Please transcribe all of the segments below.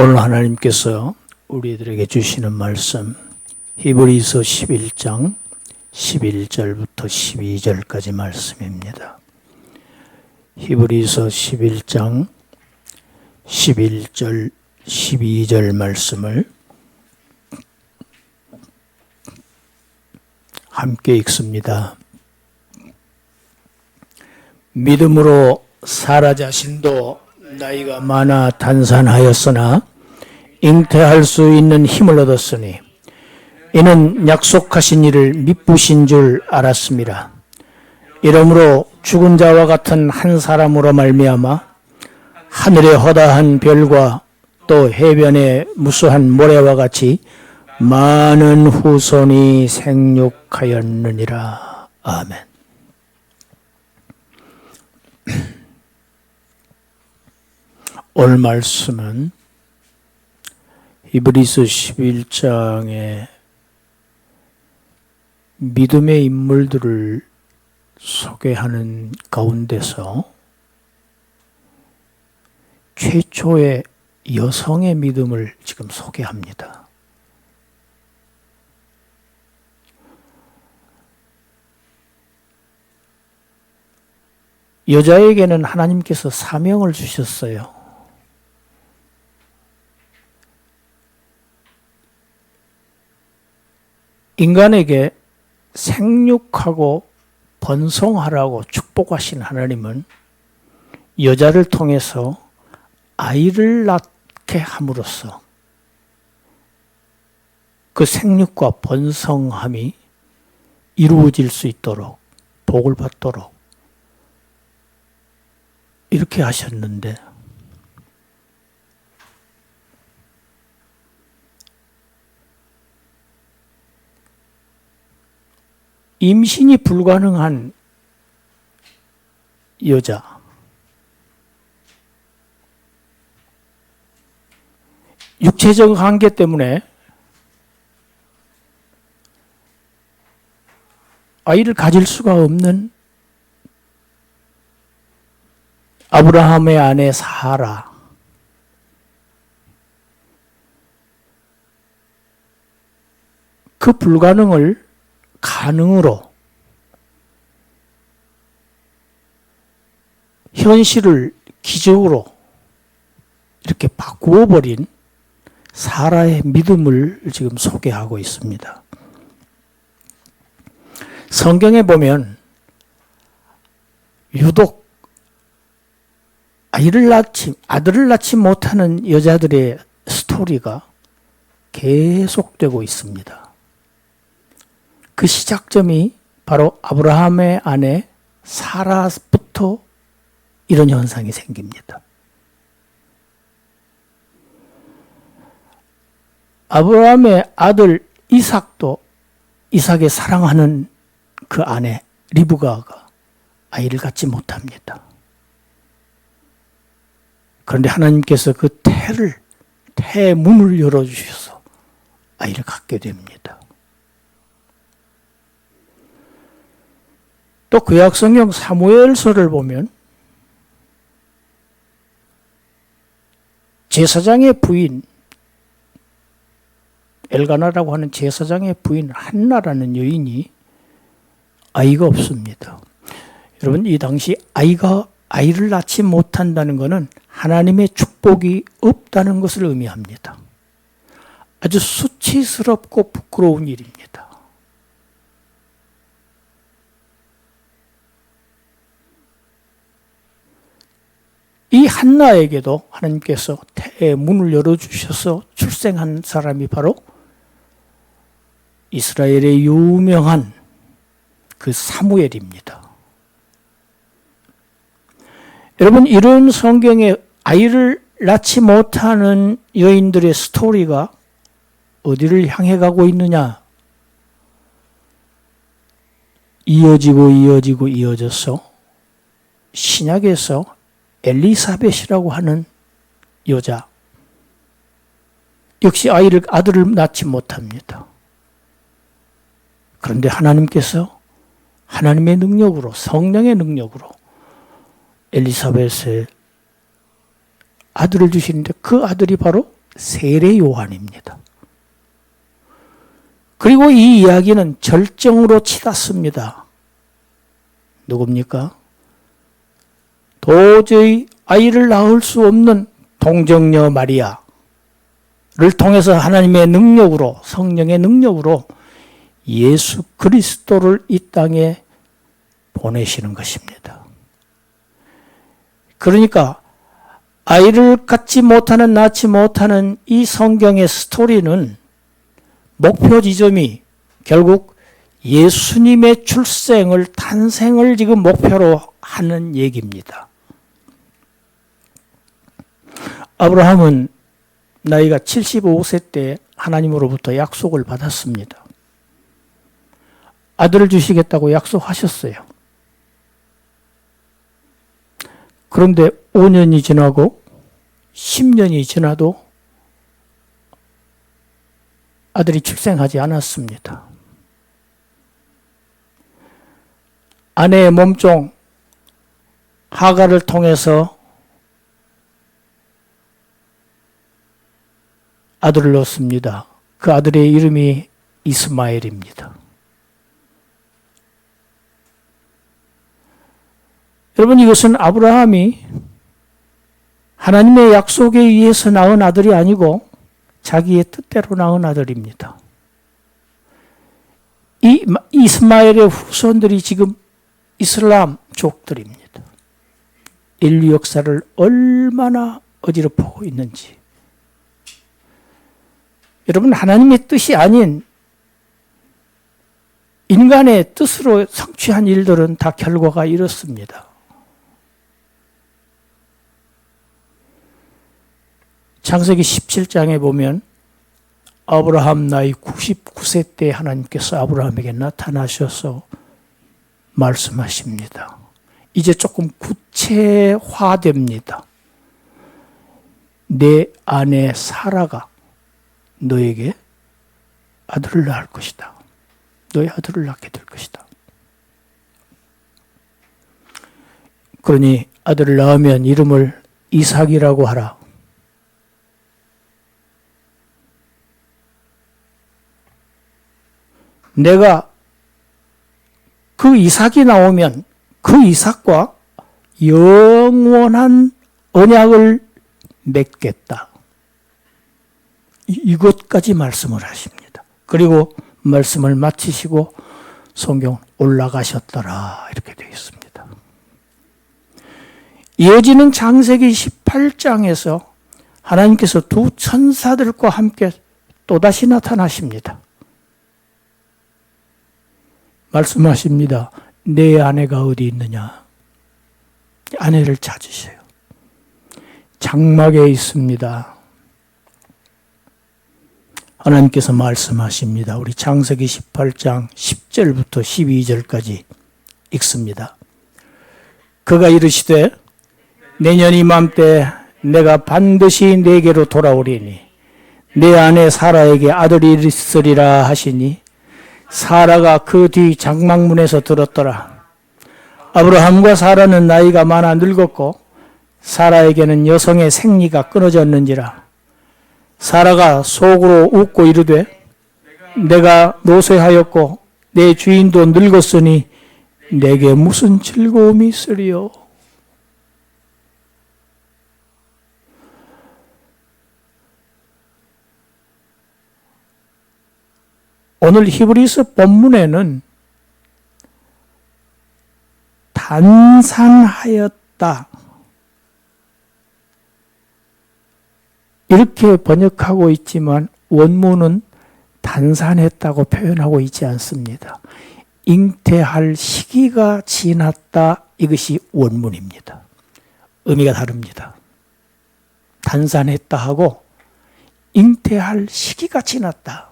오늘 하나님께서 우리들에게 주시는 말씀 히브리서 11장 11절부터 12절까지 말씀입니다. 히브리서 11장 11절 12절 말씀을 함께 읽습니다. 믿음으로 사라 자신도 나이가 많아 단산하였으나 잉태할 수 있는 힘을 얻었으니 이는 약속하신 이를 미쁘신 줄 알았습니다. 이러므로 죽은 자와 같은 한 사람으로 말미암아 하늘의 허다한 별과 또 해변의 무수한 모래와 같이 많은 후손이 생육하였느니라. 아멘. 오늘 말씀은 히브리서 11장의 믿음의 인물들을 소개하는 가운데서 최초의 여성의 믿음을 지금 소개합니다. 여자에게는 하나님께서 사명을 주셨어요. 인간에게 생육하고 번성하라고 축복하신 하나님은 여자를 통해서 아이를 낳게 함으로써 그 생육과 번성함이 이루어질 수 있도록 복을 받도록 이렇게 하셨는데 임신이 불가능한 여자, 육체적 한계 때문에 아이를 가질 수가 없는 아브라함의 아내 사라, 그 불가능을 가능으로 현실을 기적으로 이렇게 바꾸어 버린 사라의 믿음을 지금 소개하고 있습니다. 성경에 보면 유독 아들을 낳지 못하는 여자들의 스토리가 계속되고 있습니다. 그 시작점이 바로 아브라함의 아내 사라부터 이런 현상이 생깁니다. 아브라함의 아들 이삭의 사랑하는 그 아내 리브가가 아이를 갖지 못합니다. 그런데 하나님께서 그 태의 문을 열어주셔서 아이를 갖게 됩니다. 또 구약성경 사무엘서를 보면 제사장의 부인 엘가나라고 하는 제사장의 부인 한나라는 여인이 아이가 없습니다. 여러분, 이 당시 아이를 낳지 못한다는 것은 하나님의 축복이 없다는 것을 의미합니다. 아주 수치스럽고 부끄러운 일입니다. 이 한나에게도 하나님께서 태의 문을 열어주셔서 출생한 사람이 바로 이스라엘의 유명한 그 사무엘입니다. 여러분, 이런 성경에 아이를 낳지 못하는 여인들의 스토리가 어디를 향해 가고 있느냐? 이어져서 신약에서 엘리사벳이라고 하는 여자 역시 아들을 낳지 못합니다. 그런데 하나님께서 하나님의 능력으로, 성령의 능력으로 엘리사벳의 아들을 주시는데 그 아들이 바로 세례 요한입니다. 그리고 이 이야기는 절정으로 치닫습니다. 누굽니까? 도저히 아이를 낳을 수 없는 동정녀 마리아를 통해서 하나님의 능력으로, 성령의 능력으로 예수 그리스도를 이 땅에 보내시는 것입니다. 그러니까 아이를 낳지 못하는, 낳지 못하는 이 성경의 스토리는 목표 지점이 결국 예수님의 출생을, 탄생을 지금 목표로 하는 얘기입니다. 아브라함은 나이가 75세 때 하나님으로부터 약속을 받았습니다. 아들을 주시겠다고 약속하셨어요. 그런데 5년이 지나고 10년이 지나도 아들이 출생하지 않았습니다. 아내의 몸종 하갈을 통해서 아들을 낳습니다. 그 아들의 이름이 이스마엘입니다. 여러분, 이것은 아브라함이 하나님의 약속에 의해서 낳은 아들이 아니고 자기의 뜻대로 낳은 아들입니다. 이 이스마엘의 후손들이 지금 이슬람족들입니다. 인류 역사를 얼마나 어지럽히고 있는지. 여러분, 하나님의 뜻이 아닌 인간의 뜻으로 성취한 일들은 다 결과가 이렇습니다. 창세기 17장에 보면 아브라함 나이 99세 때 하나님께서 아브라함에게 나타나셔서 말씀하십니다. 이제 조금 구체화됩니다. 내 아내 사라가 너에게 아들을 낳을 것이다. 너의 아들을 낳게 될 것이다. 그러니 아들을 낳으면 이름을 이삭이라고 하라. 내가 그 이삭이 나오면 그 이삭과 영원한 언약을 맺겠다. 이것까지 말씀을 하십니다. 그리고 말씀을 마치시고 성경 올라가셨더라 이렇게 되어 있습니다. 이어지는 창세기 18장에서 하나님께서 두 천사들과 함께 또다시 나타나십니다. 말씀하십니다. 내 아내가 어디 있느냐? 아내를 찾으세요. 장막에 있습니다. 하나님께서 말씀하십니다. 우리 창세기 18장 10절부터 12절까지 읽습니다. 그가 이르시되 내년 이맘때 내가 반드시 네게로 돌아오리니 내 아내 사라에게 아들이 있으리라 하시니 사라가 그 뒤 장막문에서 들었더라. 아브라함과 사라는 나이가 많아 늙었고 사라에게는 여성의 생리가 끊어졌는지라. 사라가 속으로 웃고 이르되 내가 노쇠하였고 내 주인도 늙었으니 내게 무슨 즐거움이 있으리요. 오늘 히브리서 본문에는 단산하였다 이렇게 번역하고 있지만 원문은 단산했다고 표현하고 있지 않습니다. 잉태할 시기가 지났다 이것이 원문입니다. 의미가 다릅니다. 단산했다 하고 잉태할 시기가 지났다.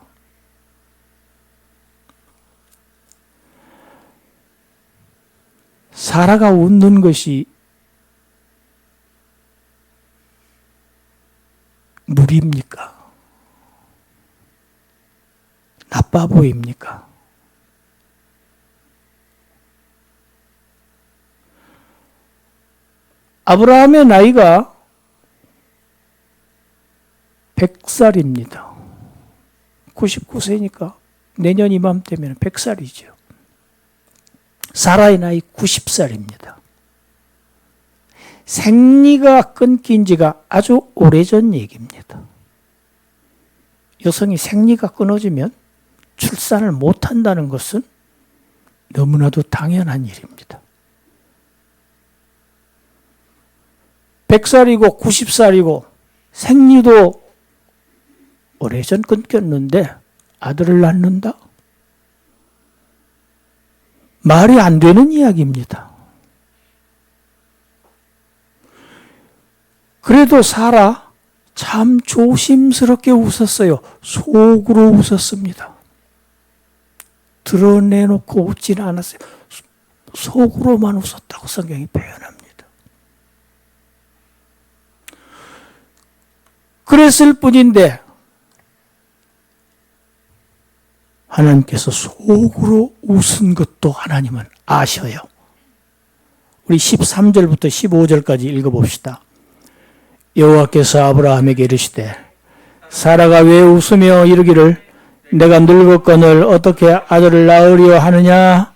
사라가 웃는 것이 무리입니까? 나빠 보입니까? 아브라함의 나이가 100살입니다. 99세니까 내년 이맘때면 100살이죠. 사라의 나이 90살입니다. 생리가 끊긴 지가 아주 오래전 얘기입니다. 여성이 생리가 끊어지면 출산을 못한다는 것은 너무나도 당연한 일입니다. 100살이고 90살이고 생리도 오래전 끊겼는데 아들을 낳는다? 말이 안 되는 이야기입니다. 그래도 사라 참 조심스럽게 웃었어요. 속으로 웃었습니다. 드러내놓고 웃지는 않았어요. 속으로만 웃었다고 성경이 표현합니다. 그랬을 뿐인데 하나님께서 속으로 웃은 것도 하나님은 아셔요. 우리 13절부터 15절까지 읽어봅시다. 여호와께서 아브라함에게 이르시되 사라가 왜 웃으며 이르기를 내가 늙었거늘 어떻게 아들을 낳으려 하느냐?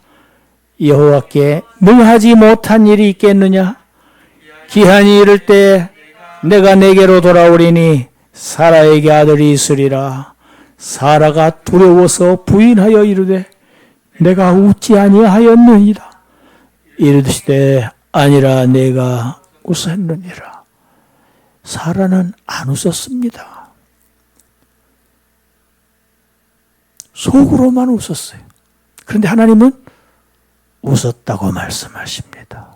여호와께 능하지 못한 일이 있겠느냐? 기한이 이를 때 내가 내게로 돌아오리니 사라에게 아들이 있으리라. 사라가 두려워서 부인하여 이르되 내가 웃지 아니하였느니라. 이르시되 아니라 내가 웃었느니라. 사라는 안 웃었습니다. 속으로만 웃었어요. 그런데 하나님은 웃었다고 말씀하십니다.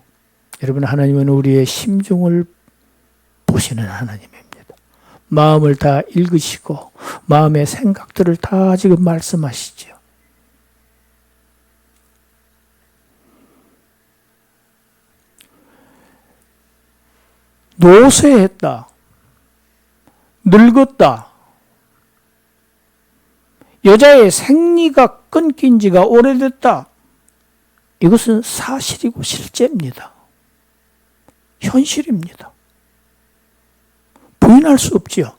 여러분, 하나님은 우리의 심중을 보시는 하나님입니다. 마음을 다 읽으시고 마음의 생각들을 다 지금 말씀하시죠. 노쇠했다. 늙었다. 여자의 생리가 끊긴 지가 오래됐다. 이것은 사실이고 실제입니다. 현실입니다. 부인할 수 없지요.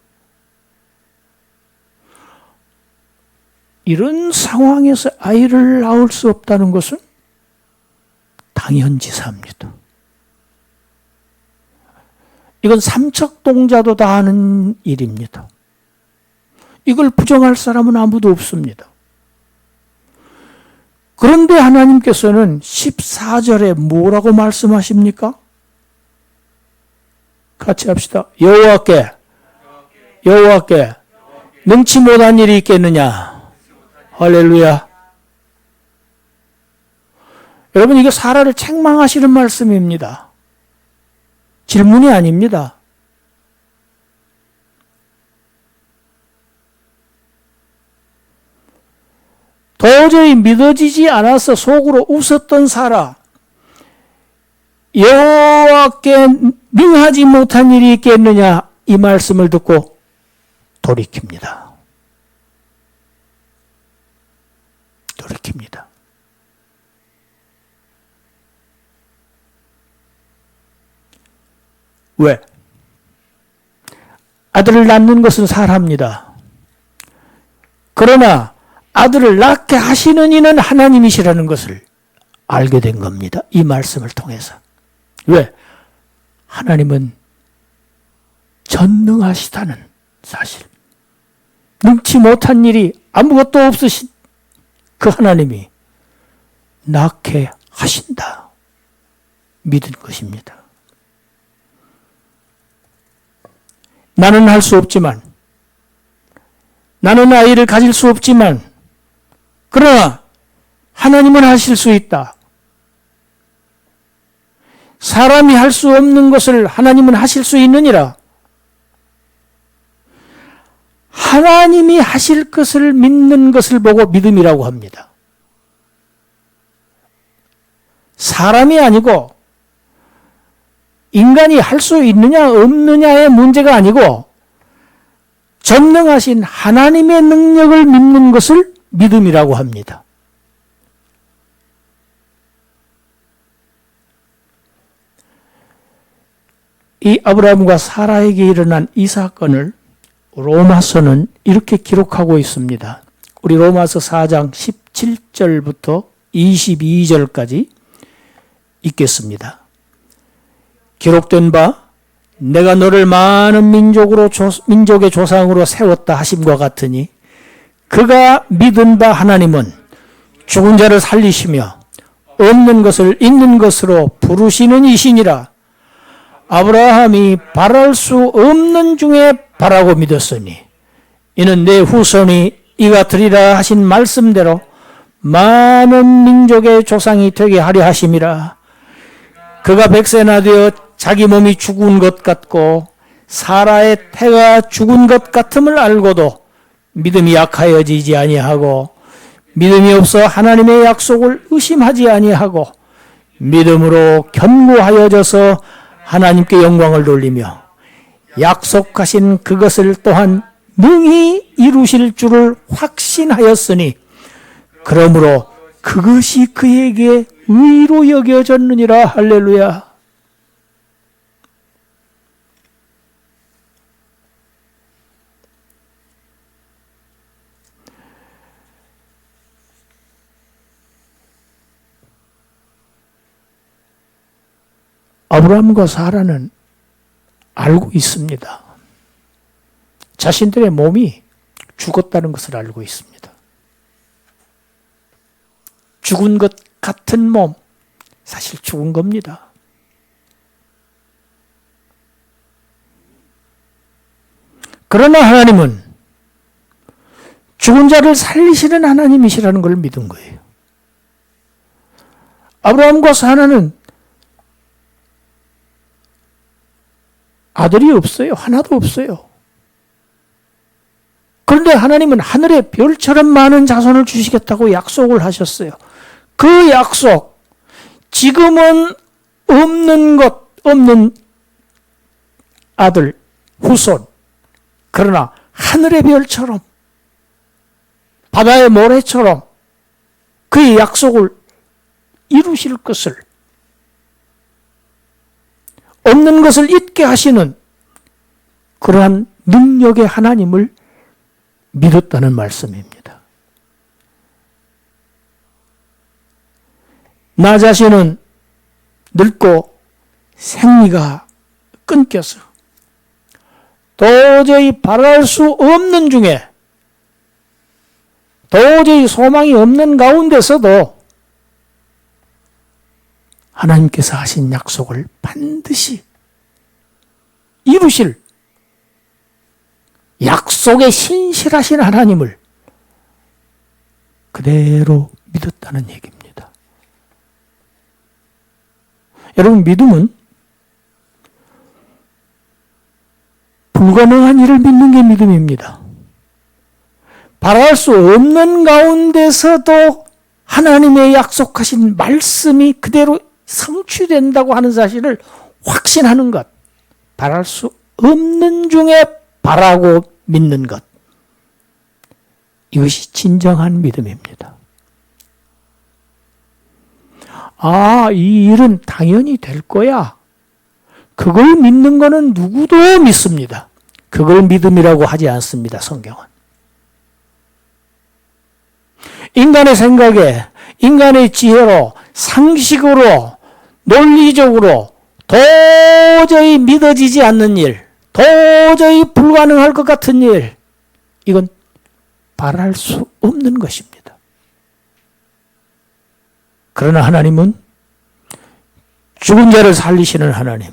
이런 상황에서 아이를 낳을 수 없다는 것은 당연지사입니다. 이건 삼척동자도 다 하는 일입니다. 이걸 부정할 사람은 아무도 없습니다. 그런데 하나님께서는 14절에 뭐라고 말씀하십니까? 같이 합시다. 여호와께 능치 못한 일이 있겠느냐? 할렐루야. 여러분, 이게 사라를 책망하시는 말씀입니다. 질문이 아닙니다. 도저히 믿어지지 않아서 속으로 웃었던 사라, 여호와께 능하지 못한 일이 있겠느냐, 이 말씀을 듣고 돌이킵니다. 돌이킵니다. 왜? 아들을 낳는 것은 사람입니다. 그러나 아들을 낳게 하시는 이는 하나님이시라는 것을 알게 된 겁니다. 이 말씀을 통해서. 왜? 하나님은 전능하시다는 사실. 능치 못한 일이 아무것도 없으신 그 하나님이 낳게 하신다. 믿은 것입니다. 나는 할 수 없지만, 나는 아이를 가질 수 없지만, 그러나 하나님은 하실 수 있다. 사람이 할 수 없는 것을 하나님은 하실 수 있느니라. 하나님이 하실 것을 믿는 것을 보고 믿음이라고 합니다. 사람이 아니고 인간이 할 수 있느냐 없느냐의 문제가 아니고 전능하신 하나님의 능력을 믿는 것을 믿음이라고 합니다. 이 아브라함과 사라에게 일어난 이 사건을 로마서는 이렇게 기록하고 있습니다. 우리 로마서 4장 17절부터 22절까지 읽겠습니다. 기록된 바 내가 너를 많은 민족의 조상으로 세웠다 하심과 같으니 그가 믿은 바 하나님은 죽은 자를 살리시며 없는 것을 있는 것으로 부르시는 이시니라. 아브라함이 바랄 수 없는 중에 바라고 믿었으니 이는 내 후손이 이가 되리라 하신 말씀대로 많은 민족의 조상이 되게 하려 하심이라. 그가 백세나 되어 자기 몸이 죽은 것 같고 사라의 태가 죽은 것 같음을 알고도 믿음이 약하여지지 아니하고 믿음이 없어 하나님의 약속을 의심하지 아니하고 믿음으로 견고하여져서 하나님께 영광을 돌리며 약속하신 그것을 또한 능히 이루실 줄을 확신하였으니 그러므로 그것이 그에게 의로 여겨졌느니라. 할렐루야. 아브라함과 사라는 알고 있습니다. 자신들의 몸이 죽었다는 것을 알고 있습니다. 죽은 것 같은 몸, 사실 죽은 겁니다. 그러나 하나님은 죽은 자를 살리시는 하나님이시라는 걸 믿은 거예요. 아브라함과 사라는 아들이 없어요. 하나도 없어요. 그런데 하나님은 하늘의 별처럼 많은 자손을 주시겠다고 약속을 하셨어요. 그 약속, 지금은 없는 아들, 후손, 그러나 하늘의 별처럼, 바다의 모래처럼 그의 약속을 이루실 것을, 없는 것을 있게 하시는 그러한 능력의 하나님을 믿었다는 말씀입니다. 나 자신은 늙고 생리가 끊겨서 도저히 바랄 수 없는 중에 도저히 소망이 없는 가운데서도 하나님께서 하신 약속을 반드시 이루실 약속에 신실하신 하나님을 그대로 믿었다는 얘기입니다. 여러분, 믿음은 불가능한 일을 믿는 게 믿음입니다. 바랄 수 없는 가운데서도 하나님의 약속하신 말씀이 그대로 성취된다고 하는 사실을 확신하는 것, 바랄 수 없는 중에 바라고 믿는 것, 이것이 진정한 믿음입니다. 아, 이 일은 당연히 될 거야. 그걸 믿는 거는 누구도 믿습니다. 그걸 믿음이라고 하지 않습니다, 성경은. 인간의 생각에, 인간의 지혜로, 상식으로, 논리적으로 도저히 믿어지지 않는 일, 도저히 불가능할 것 같은 일, 이건 바랄 수 없는 것입니다. 그러나 하나님은 죽은 자를 살리시는 하나님,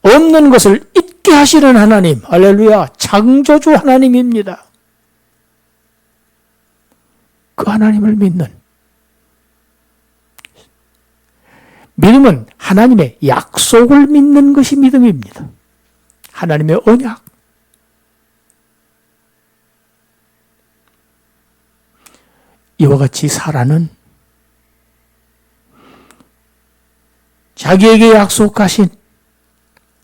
없는 것을 있게 하시는 하나님, 할렐루야, 창조주 하나님입니다. 그 하나님을 믿는 믿음은 하나님의 약속을 믿는 것이 믿음입니다. 하나님의 언약. 이와 같이 사라는 자기에게 약속하신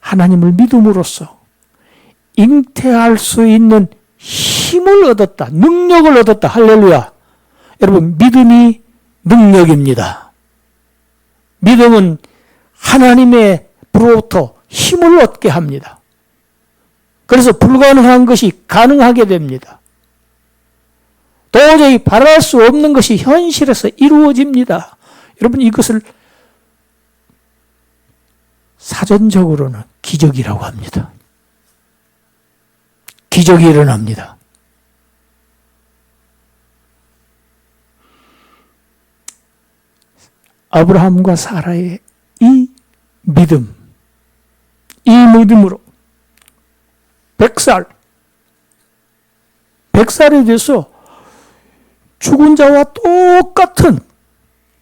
하나님을 믿음으로써 잉태할 수 있는 힘을 얻었다. 능력을 얻었다. 할렐루야. 여러분, 믿음이 능력입니다. 믿음은 하나님의 부로부터 힘을 얻게 합니다. 그래서 불가능한 것이 가능하게 됩니다. 도저히 바랄 수 없는 것이 현실에서 이루어집니다. 여러분, 이것을 사전적으로는 기적이라고 합니다. 기적이 일어납니다. 아브라함과 사라의 이 믿음으로 100살이 돼서 죽은 자와 똑같은,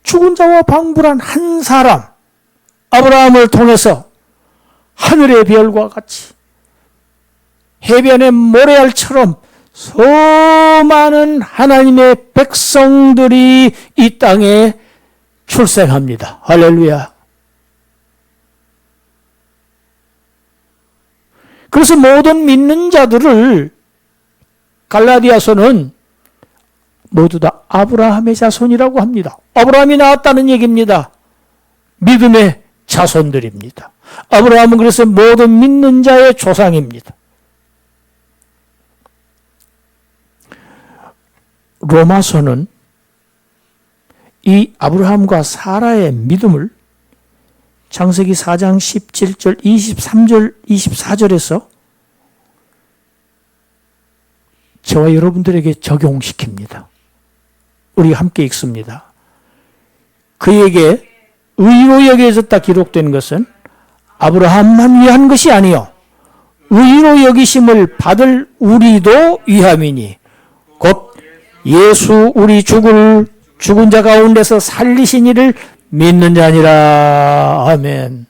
죽은 자와 방불한 한 사람, 아브라함을 통해서 하늘의 별과 같이 해변의 모래알처럼 수많은 하나님의 백성들이 이 땅에 출생합니다. 할렐루야. 그래서 모든 믿는 자들을 갈라디아서는 모두 다 아브라함의 자손이라고 합니다. 아브라함이 나왔다는 얘기입니다. 믿음의 자손들입니다. 아브라함은 그래서 모든 믿는 자의 조상입니다. 로마서는 이 아브라함과 사라의 믿음을 창세기 4장 17절, 23절, 24절에서 저와 여러분들에게 적용시킵니다. 우리 함께 읽습니다. 그에게 의로 여겨졌다 기록된 것은 아브라함만 위한 것이 아니요 의로 여기심을 받을 우리도 위함이니 곧 예수 우리 죽은 자 가운데서 살리신 이를 믿는 자니라. 아멘.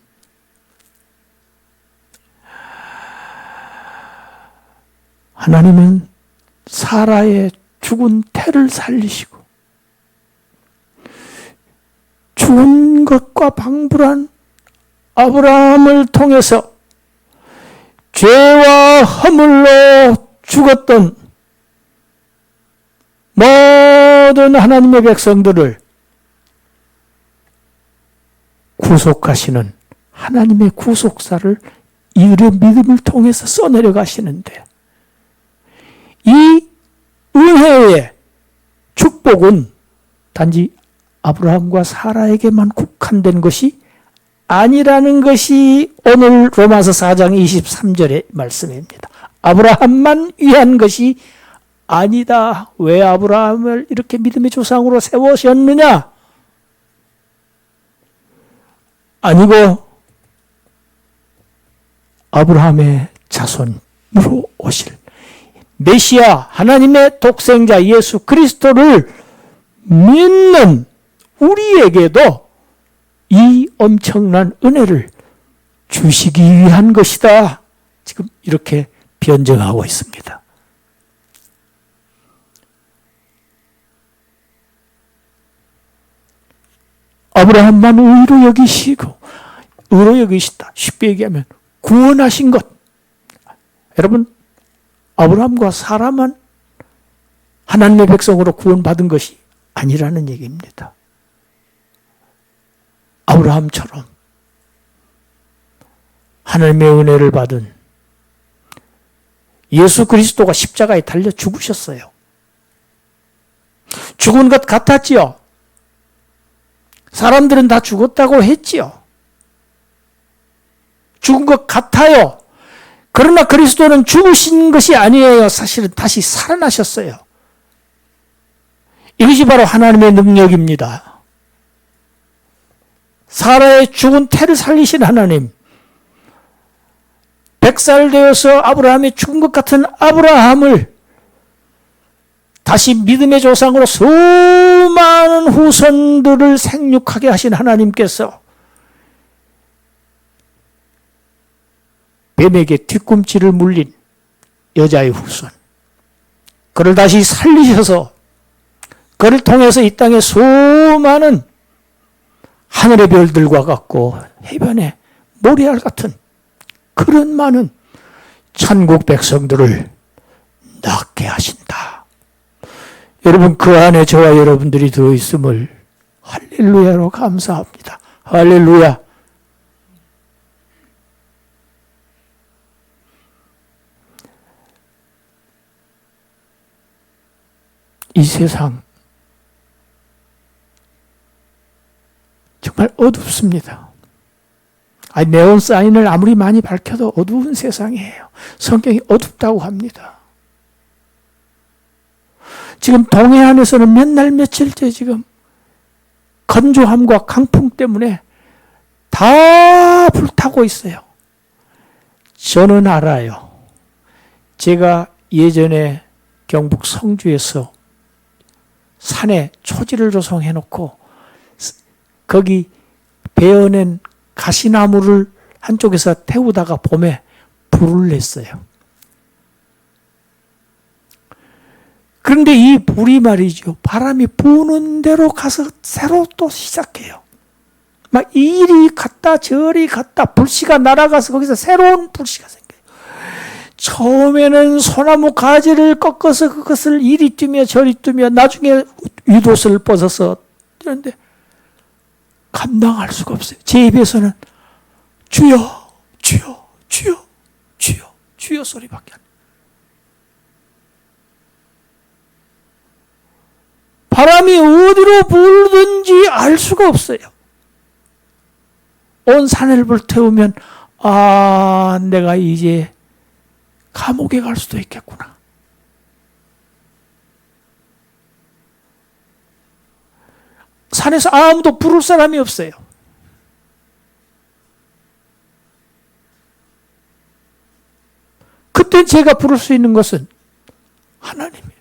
하나님은 사라의 죽은 태를 살리시고 죽은 것과 방불한 아브라함을 통해서 죄와 허물로 죽었던 모든 하나님의 백성들을 구속하시는 하나님의 구속사를 이들의 믿음을 통해서 써내려 가시는데, 이 은혜의 축복은 단지 아브라함과 사라에게만 국한된 것이 아니라는 것이 오늘 로마서 4장 23절의 말씀입니다. 아브라함만 위한 것이 아니다. 왜 아브라함을 이렇게 믿음의 조상으로 세우셨느냐? 아니고 아브라함의 자손으로 오실 메시아 하나님의 독생자 예수 그리스도를 믿는 우리에게도 이 엄청난 은혜를 주시기 위한 것이다. 지금 이렇게 변증하고 있습니다. 아브라함만 의로 여기시고, 의로 여기시다. 쉽게 얘기하면 구원하신 것. 여러분, 아브라함과 사라만 하나님의 백성으로 구원받은 것이 아니라는 얘기입니다. 아브라함처럼 하나님의 은혜를 받은 예수 그리스도가 십자가에 달려 죽으셨어요. 죽은 것 같았지요. 사람들은 다 죽었다고 했지요. 죽은 것 같아요. 그러나 그리스도는 죽으신 것이 아니에요. 사실은 다시 살아나셨어요. 이것이 바로 하나님의 능력입니다. 사라의 죽은 태를 살리신 하나님, 100살 되어서 아브라함의 죽은 것 같은 아브라함을 다시 믿음의 조상으로 수많은 후손들을 생육하게 하신 하나님께서 뱀에게 뒤꿈치를 물린 여자의 후손, 그를 다시 살리셔서 그를 통해서 이 땅에 수많은 하늘의 별들과 같고 해변의 모래알 같은 그런 많은 천국 백성들을 낳게 하신다. 여러분, 그 안에 저와 여러분들이 들어있음을 할렐루야로 감사합니다. 할렐루야. 이 세상 정말 어둡습니다. 네온 사인을 아무리 많이 밝혀도 어두운 세상이에요. 성경이 어둡다고 합니다. 지금 동해안에서는 몇 날 며칠째 지금 건조함과 강풍 때문에 다 불타고 있어요. 저는 알아요. 제가 예전에 경북 성주에서 산에 초지를 조성해 놓고 거기 베어낸 가시나무를 한쪽에서 태우다가 봄에 불을 냈어요. 그런데 이 불이 말이죠. 바람이 부는 대로 가서 새로 또 시작해요. 막 이리 갔다 저리 갔다 불씨가 날아가서 거기서 새로운 불씨가 생겨요. 처음에는 소나무 가지를 꺾어서 그것을 이리 뛰며 저리 뛰며 나중에 윗옷을 벗어서 뛰는데 감당할 수가 없어요. 제 입에서는 주여 주여 주여 주여 주여 소리밖에 안 나요. 바람이 어디로 불든지 알 수가 없어요. 온 산을 불태우면 내가 이제 감옥에 갈 수도 있겠구나. 산에서 아무도 부를 사람이 없어요. 그때 제가 부를 수 있는 것은 하나님이에요.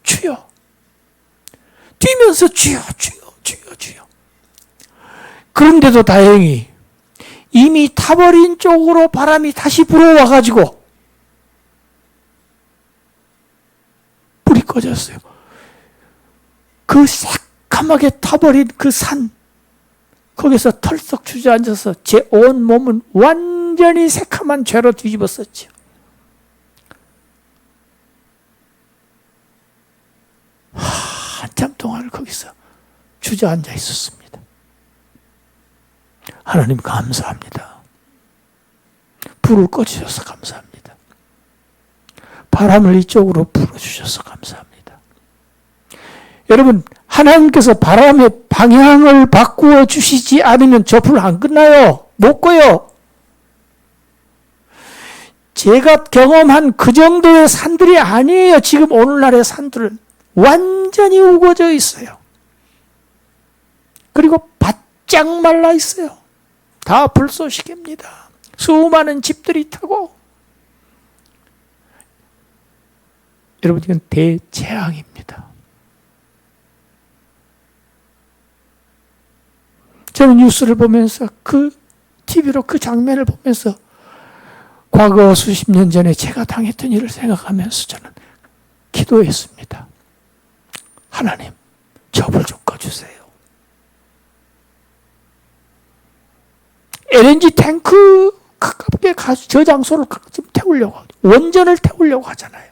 주여. 뛰면서 주여 주여 주여 주여. 그런데도 다행히 이미 타버린 쪽으로 바람이 다시 불어와가지고 불이 꺼졌어요. 그 새까맣게 타버린 그 산, 거기서 털썩 주저앉아서 제 온 몸은 완전히 새카만 죄로 뒤집었었죠. 한참 동안 거기서 주저앉아 있었습니다. 하나님 감사합니다. 불을 꺼주셔서 감사합니다. 바람을 이쪽으로 불어주셔서 감사합니다. 여러분, 하나님께서 바람의 방향을 바꾸어 주시지 않으면 저 불 안 끝나요. 못 꺼요. 제가 경험한 그 정도의 산들이 아니에요. 지금 오늘날의 산들은 완전히 우거져 있어요. 그리고 바짝 말라 있어요. 다 불쏘시개입니다. 수많은 집들이 타고. 여러분, 이건 대재앙입니다. 저는 뉴스를 보면서 TV로 그 장면을 보면서 과거 수십 년 전에 제가 당했던 일을 생각하면서 저는 기도했습니다. 하나님, 저 불 좀 꺼주세요. LNG 탱크 가깝게 저 장소를 지금 태우려고, 원전을 태우려고 하잖아요.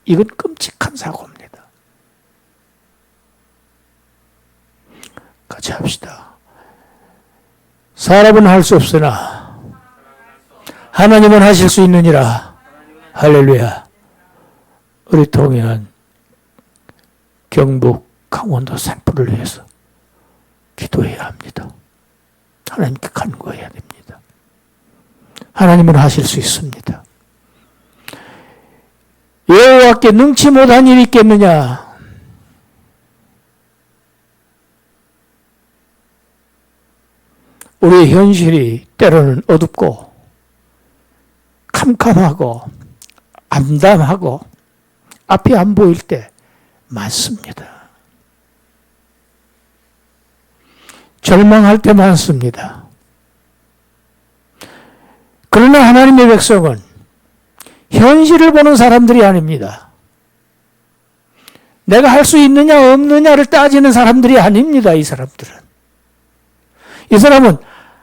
이건 끔찍한 사고입니다. 같이 합시다. 사람은 할 수 없으나 하나님은 하실 수 있느니라. 할렐루야. 우리 동해안, 경북, 강원도 산불을 위해서 기도해야 합니다. 하나님께 간구해야 됩니다. 하나님은 하실 수 있습니다. 여호와께 능치 못한 일이 있겠느냐? 우리의 현실이 때로는 어둡고 캄캄하고 암담하고 앞이 안 보일 때 많습니다. 절망할 때 많습니다. 그러나 하나님의 백성은 현실을 보는 사람들이 아닙니다. 내가 할 수 있느냐 없느냐를 따지는 사람들이 아닙니다. 이 사람들은. 이 사람은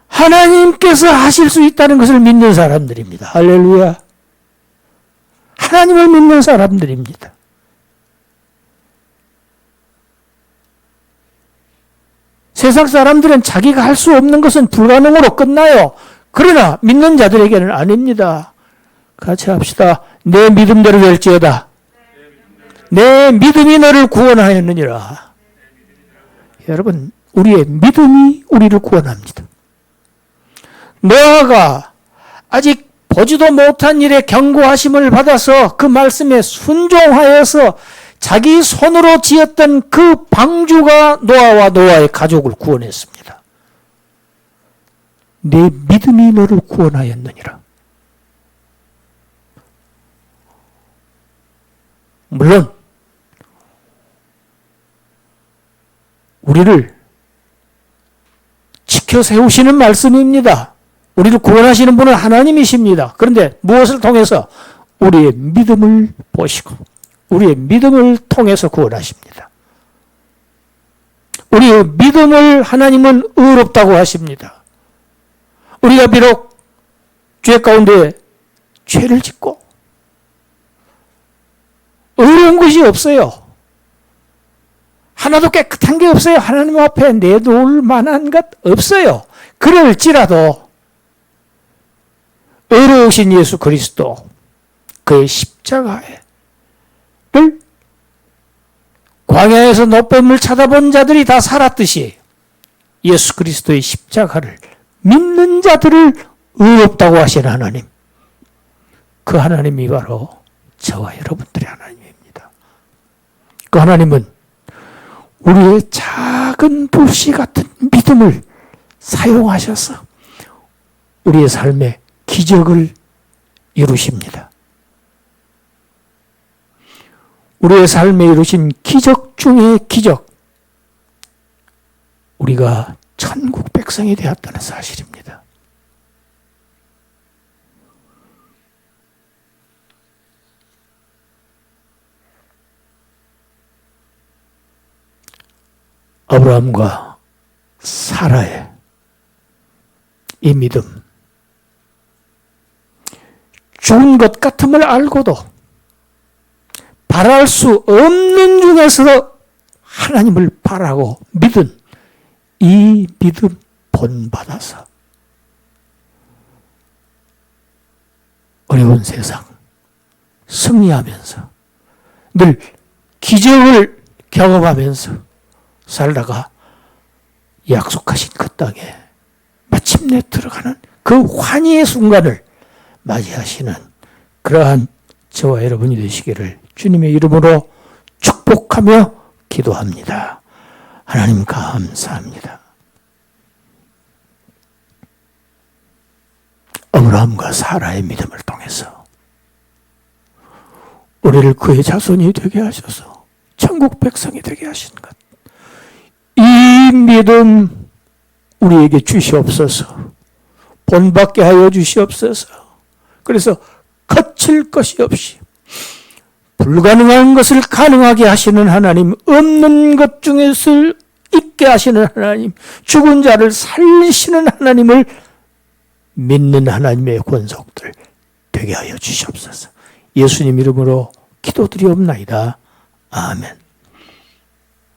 하나님께서 하실 수 있다는 것을 믿는 사람들입니다. 할렐루야. 하나님을 믿는 사람들입니다. 세상 사람들은 자기가 할 수 없는 것은 불가능으로 끝나요. 그러나 믿는 자들에게는 아닙니다. 같이 합시다. 내 믿음대로 될지어다. 내 믿음이 너를 구원하였느니라. 여러분, 우리의 믿음이 우리를 구원합니다. 노아가 아직 보지도 못한 일에 경고하심을 받아서 그 말씀에 순종하여서 자기 손으로 지었던 그 방주가 노아와 노아의 가족을 구원했습니다. 내 믿음이 너를 구원하였느니라. 물론 우리를 지켜 세우시는 말씀입니다. 우리를 구원하시는 분은 하나님이십니다. 그런데 무엇을 통해서? 우리의 믿음을 보시고 우리의 믿음을 통해서 구원하십니다. 우리의 믿음을 하나님은 의롭다고 하십니다. 우리가 비록 죄 가운데 죄를 짓고 의로운 것이 없어요. 하나도 깨끗한 게 없어요. 하나님 앞에 내놓을 만한 것 없어요. 그럴지라도 의로우신 예수 그리스도 그의 십자가를 광야에서 노뱀을 쳐다본 자들이 다 살았듯이 예수 그리스도의 십자가를 믿는 자들을 의롭다고 하시는 하나님, 그 하나님이 바로 저와 여러분들의 하나님입니다. 그 하나님은 우리의 작은 불씨 같은 믿음을 사용하셔서 우리의 삶에 기적을 이루십니다. 우리의 삶에 이루신 기적 중의 기적, 우리가 천국 백성이 되었다는 사실입니다. 아브라함과 사라의 이 믿음, 좋은 것 같음을 알고도 바랄 수 없는 중에서 하나님을 바라고 믿은 이 믿음 본받아서 어려운 세상 승리하면서 늘 기적을 경험하면서 살다가 약속하신 그 땅에 마침내 들어가는 그 환희의 순간을 맞이하시는 그러한 저와 여러분이 되시기를 주님의 이름으로 축복하며 기도합니다. 하나님 감사합니다. 아브라함과 사라의 믿음을 통해서 우리를 그의 자손이 되게 하셔서 천국 백성이 되게 하신 것, 이 믿음 우리에게 주시옵소서. 본받게 하여 주시옵소서. 그래서 거칠 것이 없이 불가능한 것을 가능하게 하시는 하나님, 없는 것 중에서 있게 하시는 하나님, 죽은 자를 살리시는 하나님을 믿는 하나님의 권속들 되게 하여 주시옵소서. 예수님 이름으로 기도드리옵나이다. 아멘.